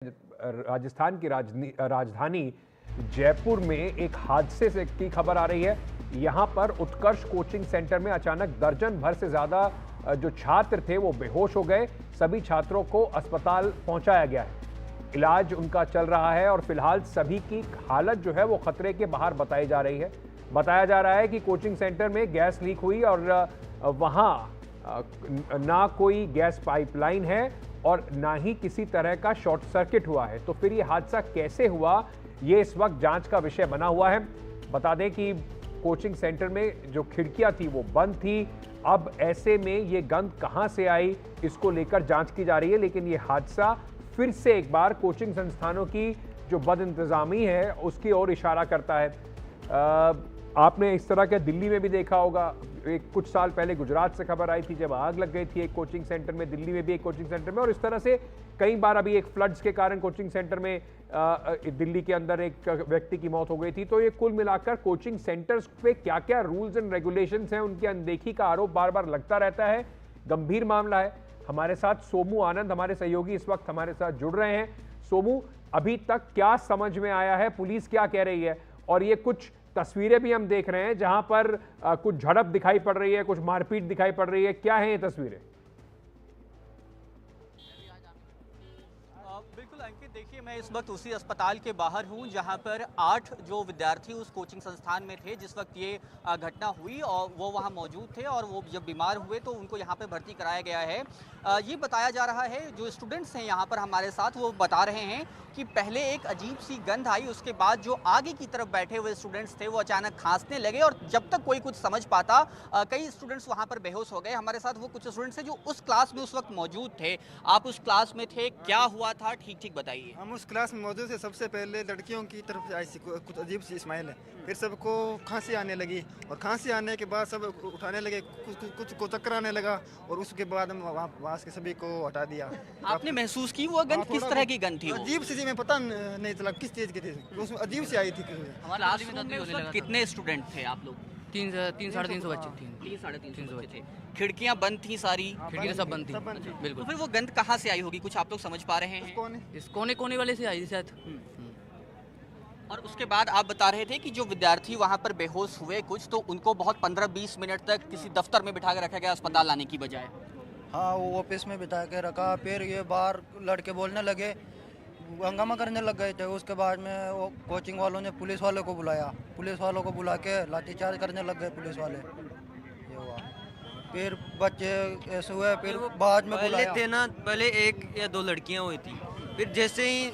राजस्थान की राजधानी जयपुर में एक हादसे से की खबर आ रही है। यहां पर उत्कर्ष कोचिंग सेंटर में अचानक दर्जन भर से ज्यादा जो छात्र थे वो बेहोश हो गए। सभी छात्रों को अस्पताल पहुंचाया गया है, इलाज उनका चल रहा है और फिलहाल सभी की हालत जो है वो खतरे के बाहर बताई जा रही है। बताया जा रहा है कि कोचिंग सेंटर में गैस लीक हुई और वहां ना कोई गैस पाइपलाइन है और ना ही किसी तरह का शॉर्ट सर्किट हुआ है। तो फिर ये हादसा कैसे हुआ, ये इस वक्त जांच का विषय बना हुआ है। बता दें कि कोचिंग सेंटर में जो खिड़कियां थी वो बंद थी। अब ऐसे में ये गंध कहां से आई, इसको लेकर जांच की जा रही है। लेकिन ये हादसा फिर से एक बार कोचिंग संस्थानों की जो बदइंतजामी है उसकी ओर इशारा करता है। आपने इस तरह के दिल्ली में भी देखा होगा। कुछ साल पहले गुजरात से खबर आई थी जब आग लग गई थी एक कोचिंग सेंटर में, दिल्ली में भी एक कोचिंग सेंटर में, और इस तरह से कई बार अभी एक फ्लड्स के कारण कोचिंग सेंटर में दिल्ली के अंदर एक व्यक्ति की मौत हो गई थी। तो ये कुल मिलाकर कोचिंग सेंटर्स पे क्या क्या रूल्स एंड रेगुलेशंस हैं, उनकी अनदेखी का आरोप बार बार लगता रहता है। गंभीर मामला है। हमारे साथ सोमू आनंद, हमारे सहयोगी, इस वक्त हमारे साथ जुड़ रहे हैं। सोमू, अभी तक क्या समझ में आया है, पुलिस क्या कह रही है? और ये कुछ तस्वीरें भी हम देख रहे हैं जहां पर कुछ झड़प दिखाई पड़ रही है, कुछ मारपीट दिखाई पड़ रही है। क्या है ये तस्वीरें? बिल्कुल अंकित, देखिए मैं इस वक्त उसी अस्पताल के बाहर हूं जहां पर 8 जो विद्यार्थी उस कोचिंग संस्थान में थे जिस वक्त ये घटना हुई, और वो वहां मौजूद थे और वो जब बीमार हुए तो उनको यहां पे भर्ती कराया गया है। ये बताया जा रहा है, जो स्टूडेंट्स हैं यहां पर हमारे साथ, वो बता रहे हैं कि पहले एक अजीब सी गंध आई, उसके बाद जो आगे की तरफ बैठे हुए स्टूडेंट्स थे वो अचानक खांसने लगे और जब तक कोई कुछ समझ पाता कई स्टूडेंट्स वहां पर बेहोश हो गए। हमारे साथ वो कुछ स्टूडेंट्स हैं जो उस क्लास में उस वक्त मौजूद थे। आप उस क्लास में थे, क्या हुआ था, ठीक बताइए। हम उस क्लास में मौजूद थे। सबसे पहले लड़कियों की तरफ से आई सी कुछ अजीब सी स्माइल है, फिर सबको खांसी आने लगी और खांसी आने के बाद सब उठाने लगे, कुछ को चक्कर आने लगा और उसके बाद हम वहाँ से सभी को हटा दिया। आपने महसूस की वो गंध? किस तरह की गंध थी? अजीब सी में पता नहीं चला किस चीज की थी, उसमें अजीब सी आई थी। कितने स्टूडेंट थे आप लोग? 300-350 बच्चे थे। 300-350 बच्चे थे। खिड़कियां बंद थी सारी? खिड़कियां सब बंद थी, बिल्कुल। तो फिर वो गंध कहाँ से आई होगी, कुछ आप लोग समझ पा रहे हैं? इस कोने वाले से आई शायद। और उसके बाद आप बता रहे थे कि जो विद्यार्थी वहां पर बेहोश हुए कुछ, तो उनको बहुत 15-20 मिनट तक किसी दफ्तर में बिठा के रखा गया अस्पताल लाने की बजाय। हाँ, वो ऑफिस में बिठा के रखा। फिर ये बाहर लड़के बोलने लगे, हंगामा करने लग गए थे। उसके बाद में वो कोचिंग वालों ने पुलिस वालों को बुलाया, पुलिस वालों को बुला के लाठीचार्ज करने लग गए पुलिस वाले। ये हुआ, फिर बच्चे ऐसे हुए, फिर बाद में बुलाया। थे ना, पहले एक या दो लड़कियां हुई थी, फिर जैसे ही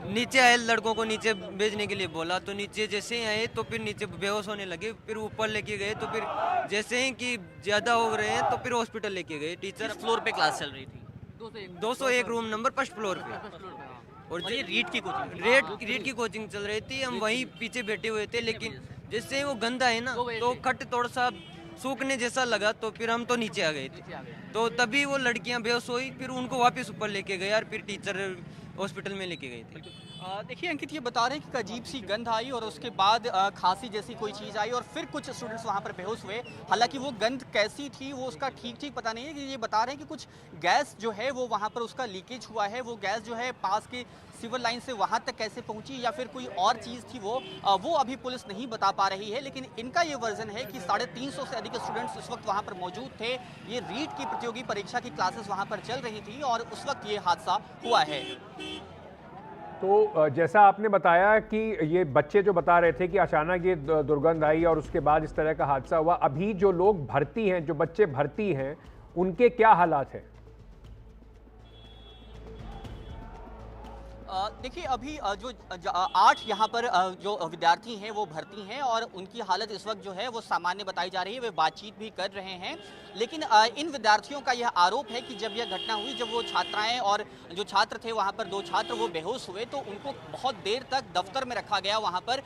नीचे आए, लड़कों को नीचे भेजने के लिए बोला, तो नीचे जैसे ही आए तो फिर नीचे बेहोश होने लगे। फिर ऊपर लेके गए, तो फिर जैसे ही कि ज़्यादा हो रहे हैं तो फिर हॉस्पिटल लेके गए। टीचर फ्लोर पे क्लास चल रही थी? 201 रूम नंबर, फर्स्ट फ्लोर पे। और ये रीट की कोचिंग? रीट की कोचिंग चल रही थी। हम वहीं पीछे बैठे हुए थे, लेकिन जैसे ही वो गंदा है ना तो खट थोड़ा सा सूखने जैसा लगा, तो फिर हम तो नीचे आ गए थे। तो तभी वो लड़कियां बेहोश हुई, फिर उनको वापस ऊपर लेके गए और फिर टीचर हॉस्पिटल में लेके गए थे। देखिए अंकित, ये बता रहे हैं कि अजीब सी गंध आई और उसके बाद खांसी जैसी कोई चीज़ आई और फिर कुछ स्टूडेंट्स वहाँ पर बेहोश हुए। हालांकि वो गंध कैसी थी वो उसका ठीक पता नहीं है। कि ये बता रहे हैं कि कुछ गैस जो है वो वहाँ पर उसका लीकेज हुआ है। वो गैस जो है पास के सिविल लाइन से वहाँ तक कैसे पहुँची या फिर कोई और चीज़ थी वो अभी पुलिस नहीं बता पा रही है। लेकिन इनका ये वर्जन है कि 350 से अधिक स्टूडेंट्स उस वक्त वहाँ पर मौजूद थे। ये रीट की प्रतियोगी परीक्षा की क्लासेस वहाँ पर चल रही थी और उस वक्त ये हादसा हुआ है। तो जैसा आपने बताया कि ये बच्चे जो बता रहे थे कि अचानक ये दुर्गंध आई और उसके बाद इस तरह का हादसा हुआ, अभी जो लोग भर्ती हैं, जो बच्चे भर्ती हैं, उनके क्या हालात हैं? देखिए अभी जो 8 यहाँ पर जो विद्यार्थी हैं वो भर्ती हैं और उनकी हालत इस वक्त जो है वो सामान्य बताई जा रही है। वे बातचीत भी कर रहे हैं। लेकिन इन विद्यार्थियों का यह आरोप है कि जब यह घटना हुई, जब वो छात्राएं और जो छात्र थे वहाँ पर 2 छात्र वो बेहोश हुए, तो उनको बहुत देर तक दफ्तर में रखा गया वहाँ पर,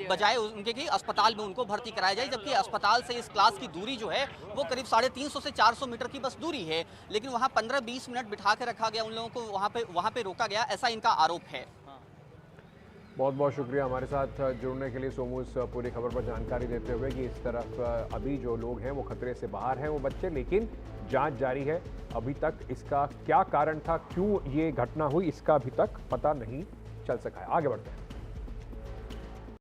बजाय उनके कि अस्पताल में उनको भर्ती कराया जाए। जबकि अस्पताल से इस क्लास की दूरी जो है वो करीब 350 से 400 मीटर की बस दूरी है। लेकिन वहाँ 15-20 मिनट बिठा के रखा गया, उन लोगों को वहाँ पे रोका गया, ऐसा इनका आरोप है। बहुत बहुत शुक्रिया हमारे साथ जुड़ने के लिए सोमू। इस पूरी खबर पर जानकारी देते हुए कि इस तरफ अभी जो लोग हैं वो खतरे से बाहर हैं वो बच्चे, लेकिन जांच जारी है। अभी तक इसका क्या कारण था, क्यों ये घटना हुई, इसका अभी तक पता नहीं चल सका है। आगे बढ़ते हैं।